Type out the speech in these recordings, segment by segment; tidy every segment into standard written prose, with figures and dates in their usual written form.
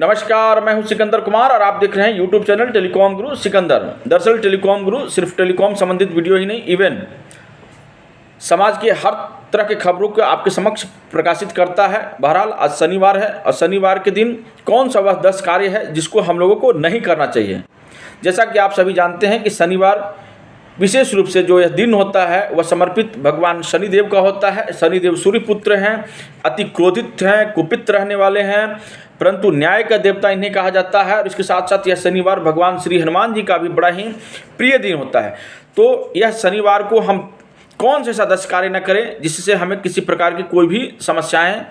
नमस्कार, मैं हूं सिकंदर कुमार और आप देख रहे हैं यूट्यूब चैनल टेलीकॉम गुरु सिकंदर। दरअसल टेलीकॉम गुरु सिर्फ टेलीकॉम संबंधित वीडियो ही नहीं, इवन समाज के हर तरह के खबरों को आपके समक्ष प्रकाशित करता है। बहरहाल आज शनिवार है और शनिवार के दिन कौन सा वह 10 कार्य है जिसको हम लोगों को नहीं करना चाहिए। जैसा कि आप सभी जानते हैं कि शनिवार विशेष रूप से जो यह दिन होता है वह समर्पित भगवान शनिदेव का होता है। शनिदेव सूर्य पुत्र हैं, अति क्रोधित हैं, कुपित रहने वाले हैं, परंतु न्याय का देवता इन्हें कहा जाता है। और इसके साथ साथ यह शनिवार भगवान श्री हनुमान जी का भी बड़ा ही प्रिय दिन होता है। तो यह शनिवार को हम कौन से ऐसा 10 कार्य न करें जिससे हमें किसी प्रकार की कोई भी समस्याएं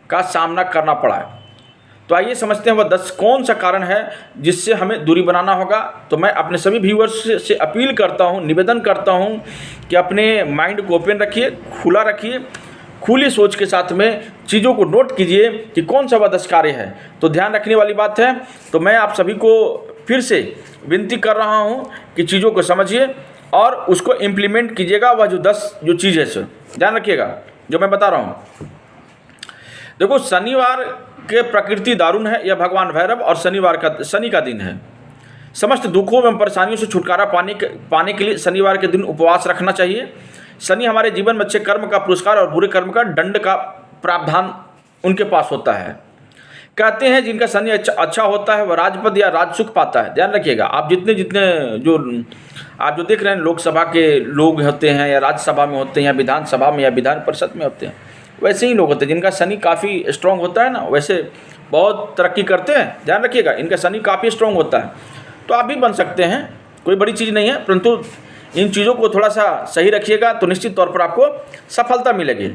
का सामना करना पड़ा है। तो आइए समझते हैं वह 10 कौन सा कारण है जिससे हमें दूरी बनाना होगा। तो मैं अपने सभी व्यूअर्स से अपील करता हूं, निवेदन करता हूं कि अपने माइंड को ओपन रखिए, खुला रखिए, खुली सोच के साथ में चीज़ों को नोट कीजिए कि कौन सा वह 10 कार्य है। तो ध्यान रखने वाली बात है। तो मैं आप सभी को फिर से विनती कर रहा हूं कि चीज़ों को समझिए और उसको इम्प्लीमेंट कीजिएगा। वह जो 10 जो चीज़ है सो ध्यान रखिएगा जो मैं बता रहा हूँ। देखो, शनिवार के प्रकृति दारुण है। यह भगवान भैरव और शनि का दिन है। समस्त दुखों एवं परेशानियों से छुटकारा पाने के लिए शनिवार के दिन उपवास रखना चाहिए। शनि हमारे जीवन में अच्छे कर्म का पुरस्कार और बुरे कर्म का दंड का प्रावधान उनके पास होता है। कहते हैं जिनका शनि अच्छा होता है वह राजपद या राजसुख पाता है। ध्यान रखिएगा, आप जितने जो आप जो देख रहे हैं लोकसभा के लोग होते हैं या राज्यसभा में होते हैं या विधानसभा में या विधान परिषद में होते हैं, वैसे ही लोग होते हैं जिनका शनि काफ़ी स्ट्रॉन्ग होता है ना, वैसे बहुत तरक्की करते हैं। ध्यान रखिएगा, इनका शनि काफ़ी स्ट्रॉन्ग होता है। तो आप भी बन सकते हैं, कोई बड़ी चीज़ नहीं है, परंतु इन चीज़ों को थोड़ा सा सही रखिएगा तो निश्चित तौर पर आपको सफलता मिलेगी।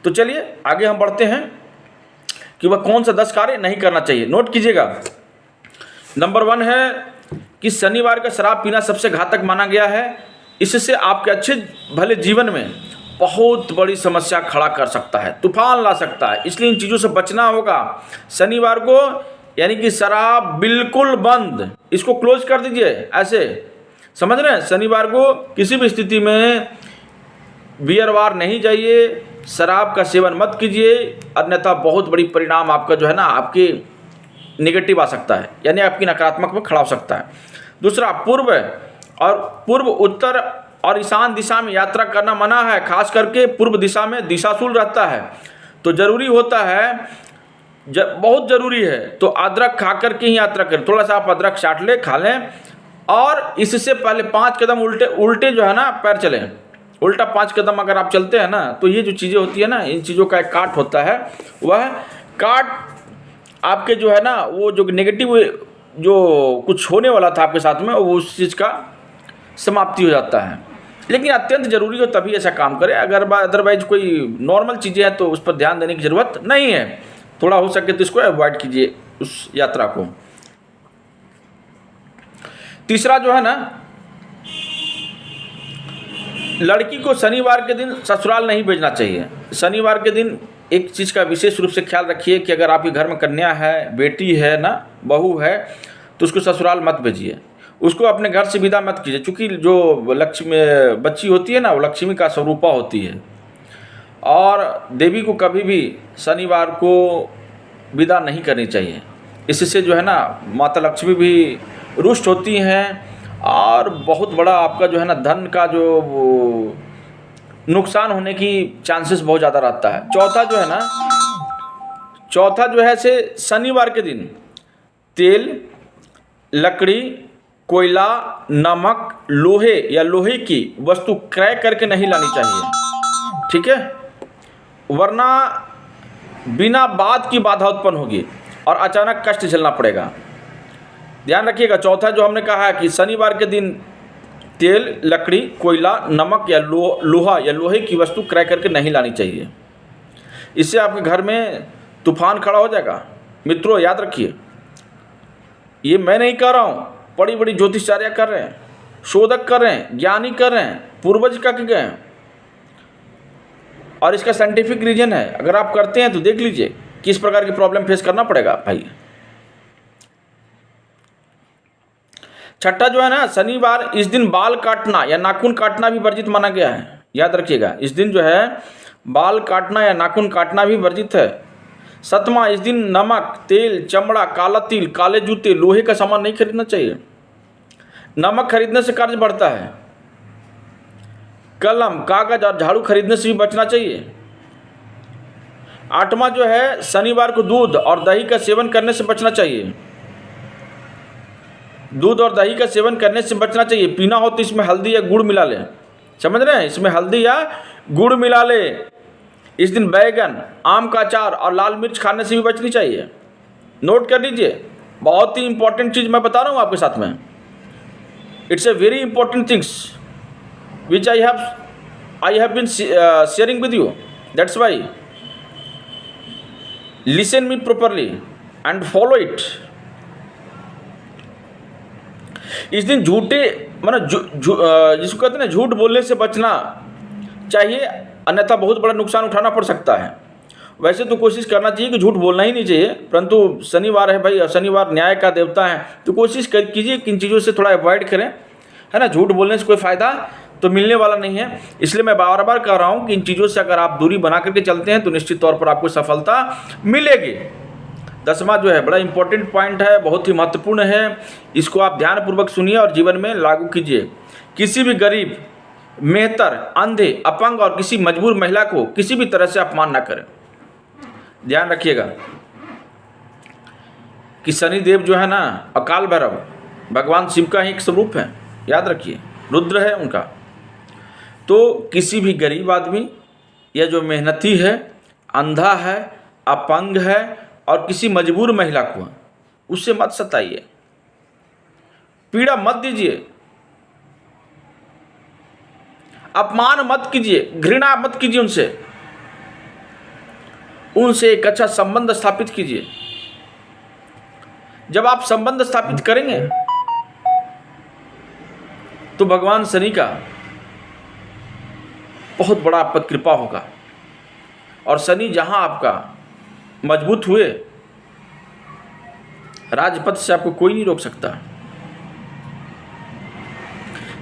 तो चलिए आगे हम बढ़ते हैं कि वह कौन सा 10 कार्य नहीं करना चाहिए। नोट कीजिएगा। नंबर 1 है कि शनिवार का शराब पीना सबसे घातक माना गया है। इससे आपके अच्छे भले जीवन में बहुत बड़ी समस्या खड़ा कर सकता है, तूफान ला सकता है। इसलिए इन चीज़ों से बचना होगा। शनिवार को यानी कि शराब बिल्कुल बंद, इसको क्लोज कर दीजिए। ऐसे समझ रहे हैं, शनिवार को किसी भी स्थिति में बियर बार नहीं जाइए, शराब का सेवन मत कीजिए, अन्यथा बहुत बड़ी परिणाम आपका जो है ना आपके नेगेटिव आ सकता है, यानी आपकी नकारात्मक में खड़ा हो सकता है। दूसरा, पूर्व उत्तर और ईशान दिशा में यात्रा करना मना है। खास करके पूर्व दिशा में दिशाशूल रहता है तो जरूरी होता है, बहुत ज़रूरी है तो अदरक खा करके ही यात्रा करें। थोड़ा सा आप अदरक चाट लें, खा लें और इससे पहले 5 कदम उल्टे जो है ना पैर चलें। उल्टा 5 कदम अगर आप चलते हैं ना तो ये जो चीज़ें होती है ना, इन चीज़ों का एक काट होता है। वह काट आपके जो है ना वो जो नेगेटिव जो कुछ होने वाला था आपके साथ में, वो उस चीज़ का समाप्ति हो जाता है। लेकिन अत्यंत ज़रूरी हो तभी ऐसा काम करें, अगर अदरवाइज कोई नॉर्मल चीज़ें हैं तो उस पर ध्यान देने की ज़रूरत नहीं है। थोड़ा हो सके तो इसको अवॉइड कीजिए उस यात्रा को। तीसरा जो है ना, लड़की को शनिवार के दिन ससुराल नहीं भेजना चाहिए। शनिवार के दिन एक चीज़ का विशेष रूप से ख्याल रखिए कि अगर आपके घर में कन्या है, बेटी है ना, बहू है, तो उसको ससुराल मत भेजिए, उसको अपने घर से विदा मत कीजिए। क्योंकि जो लक्ष्मी बच्ची होती है ना वो लक्ष्मी का स्वरूपा होती है और देवी को कभी भी शनिवार को विदा नहीं करनी चाहिए। इससे जो है ना माता लक्ष्मी भी रुष्ट होती हैं और बहुत बड़ा आपका जो है ना धन का जो नुकसान होने की चांसेस बहुत ज़्यादा रहता है। चौथा जो है से शनिवार के दिन तेल, लकड़ी, कोयला, नमक, लोहे या लोहे की वस्तु क्रय करके नहीं लानी चाहिए, ठीक है, वरना बिना बात की बाधा उत्पन्न होगी और अचानक कष्ट झेलना पड़ेगा। ध्यान रखिएगा। चौथा जो हमने कहा है कि शनिवार के दिन तेल, लकड़ी, कोयला, नमक या लोहा या लोहे की वस्तु क्रय करके नहीं लानी चाहिए। इससे आपके घर में तूफान खड़ा हो जाएगा। मित्रों याद रखिए, ये मैं नहीं कह रहा हूँ, बड़ी बड़ी ज्योतिषाचार्य कर रहे हैं, शोधक कर रहे हैं, ज्ञानी कर रहे हैं, पूर्वज का गए हैं और इसका साइंटिफिक रीजन है। अगर आप करते हैं तो देख लीजिए किस प्रकार की प्रॉब्लम फेस करना पड़ेगा भाई। छठा जो है ना, शनिवार इस दिन बाल काटना या नाखून काटना भी वर्जित माना गया है। याद रखिएगा, इस दिन जो है बाल काटना या नाखून काटना भी वर्जित है। 7वां, इस दिन नमक, तेल, चमड़ा, काला तिल, काले जूते, लोहे का सामान नहीं खरीदना चाहिए। नमक खरीदने से कर्ज बढ़ता है। कलम, कागज और झाड़ू खरीदने से भी बचना चाहिए। 8वां जो है, शनिवार को दूध और दही का सेवन करने से बचना चाहिए। दूध और दही का सेवन करने से बचना चाहिए। पीना हो तो इसमें हल्दी या गुड़ मिला लें। समझ रहे हैं, इसमें हल्दी या गुड़ मिला ले। इस दिन बैगन, आम का अचार और लाल मिर्च खाने से भी बचनी चाहिए। नोट कर लीजिए, बहुत ही इंपॉर्टेंट चीज़ मैं बता रहा हूँ आपके साथ में। It's a very important things which I have been sharing with you. That's why listen me properly and follow it. इस दिन झूठे मतलब जिसको कहते हैं ना, झूठ बोलने से बचना चाहिए, अन्यथा बहुत बड़ा नुकसान उठाना पड़ सकता है। वैसे तो कोशिश करना चाहिए कि झूठ बोलना ही नहीं चाहिए, परंतु शनिवार है भाई, शनिवार न्याय का देवता है, तो कोशिश कीजिए कि इन चीज़ों से थोड़ा अवॉइड करें, है ना। झूठ बोलने से कोई फ़ायदा तो मिलने वाला नहीं है। इसलिए मैं बार बार कह रहा हूँ कि इन चीज़ों से अगर आप दूरी बना करके चलते हैं तो निश्चित तौर पर आपको सफलता मिलेगी। 10वां जो है बड़ा इंपॉर्टेंट पॉइंट है, बहुत ही महत्वपूर्ण है। इसको आप ध्यानपूर्वक सुनिए और जीवन में लागू कीजिए। किसी भी गरीब, मेहतर, अंधे, अपंग और किसी मजबूर महिला को किसी भी तरह से अपमान न करें। ध्यान रखिएगा कि शनिदेव जो है ना, अकाल भैरव भगवान शिव का ही एक स्वरूप है, याद रखिए, रुद्र है उनका। तो किसी भी गरीब आदमी या जो मेहनती है, अंधा है, अपंग है और किसी मजबूर महिला को उससे मत सताइए, पीड़ा मत दीजिए, अपमान मत कीजिए, घृणा मत कीजिए उनसे एक अच्छा संबंध स्थापित कीजिए। जब आप संबंध स्थापित करेंगे तो भगवान शनि का बहुत बड़ा आप पर कृपा होगा, और शनि जहां आपका मजबूत हुए, राजपथ से आपको कोई नहीं रोक सकता।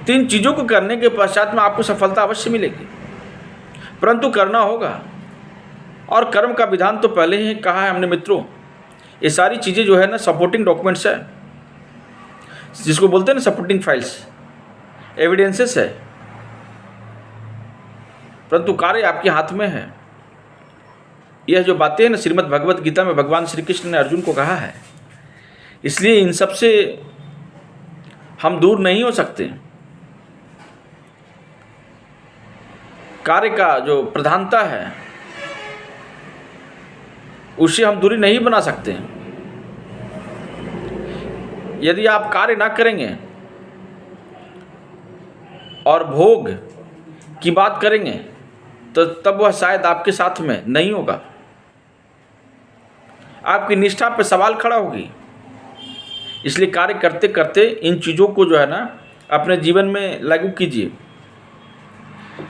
3 चीज़ों को करने के पश्चात में आपको सफलता अवश्य मिलेगी, परंतु करना होगा। और कर्म का विधान तो पहले ही कहा है हमने मित्रों। ये सारी चीज़ें जो है ना, सपोर्टिंग डॉक्यूमेंट्स है, जिसको बोलते हैं ना सपोर्टिंग फाइल्स, एविडेंसेस है, परंतु कार्य आपके हाथ में है। यह जो बातें हैं ना, श्रीमद् भगवत गीता में भगवान श्री कृष्ण ने अर्जुन को कहा है, इसलिए इन सब से हम दूर नहीं हो सकते। कार्य का जो प्रधानता है उससे हम दूरी नहीं बना सकते। यदि आप कार्य ना करेंगे और भोग की बात करेंगे तो तब वह शायद आपके साथ में नहीं होगा, आपकी निष्ठा पर सवाल खड़ा होगी। इसलिए कार्य करते करते इन चीज़ों को जो है ना, अपने जीवन में लागू कीजिए।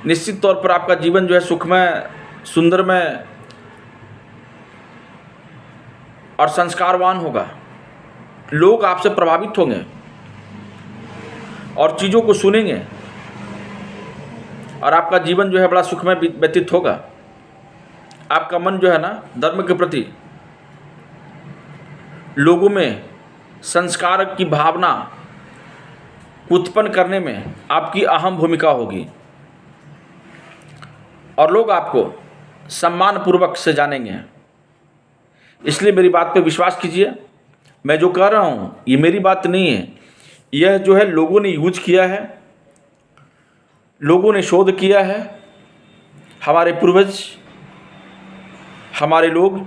निश्चित तौर पर आपका जीवन जो है सुखमय, सुंदरमय और संस्कारवान होगा। लोग आपसे प्रभावित होंगे और चीज़ों को सुनेंगे, और आपका जीवन जो है बड़ा सुखमय व्यतीत होगा। आपका मन जो है ना, धर्म के प्रति लोगों में संस्कार की भावना उत्पन्न करने में आपकी अहम भूमिका होगी, और लोग आपको सम्मानपूर्वक से जानेंगे। इसलिए मेरी बात पे विश्वास कीजिए। मैं जो कह रहा हूँ ये मेरी बात नहीं है, यह जो है लोगों ने यूज किया है, लोगों ने शोध किया है। हमारे पूर्वज, हमारे लोग,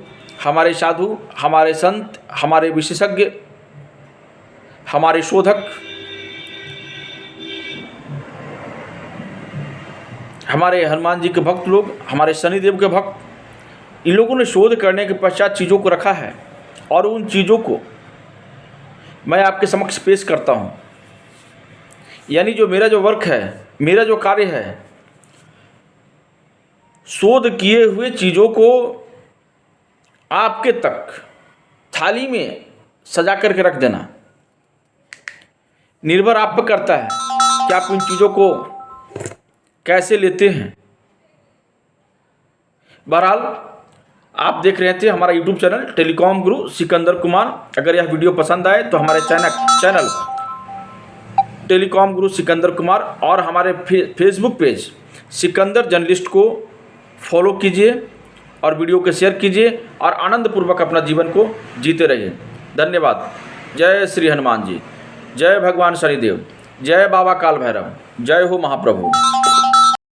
हमारे साधु, हमारे संत, हमारे विशेषज्ञ, हमारे शोधक, हमारे हनुमान जी के भक्त लोग, हमारे शनिदेव के भक्त, इन लोगों ने शोध करने के पश्चात चीज़ों को रखा है, और उन चीज़ों को मैं आपके समक्ष पेश करता हूँ। यानी जो मेरा जो वर्क है, मेरा जो कार्य है, शोध किए हुए चीज़ों को आपके तक थाली में सजा करके रख देना। निर्भर आप पर करता है कि आप इन चीज़ों को कैसे लेते हैं। बहरहाल आप देख रहे थे हमारा यूट्यूब चैनल टेलीकॉम गुरु सिकंदर कुमार। अगर यह वीडियो पसंद आए तो हमारे चैनल टेलीकॉम गुरु सिकंदर कुमार और हमारे फेसबुक पेज सिकंदर जर्नलिस्ट को फॉलो कीजिए और वीडियो को शेयर कीजिए और आनंदपूर्वक अपना जीवन को जीते रहिए। धन्यवाद। जय श्री हनुमान जी, जय भगवान शनिदेव, जय बाबा काल भैरव, जय हो महाप्रभु।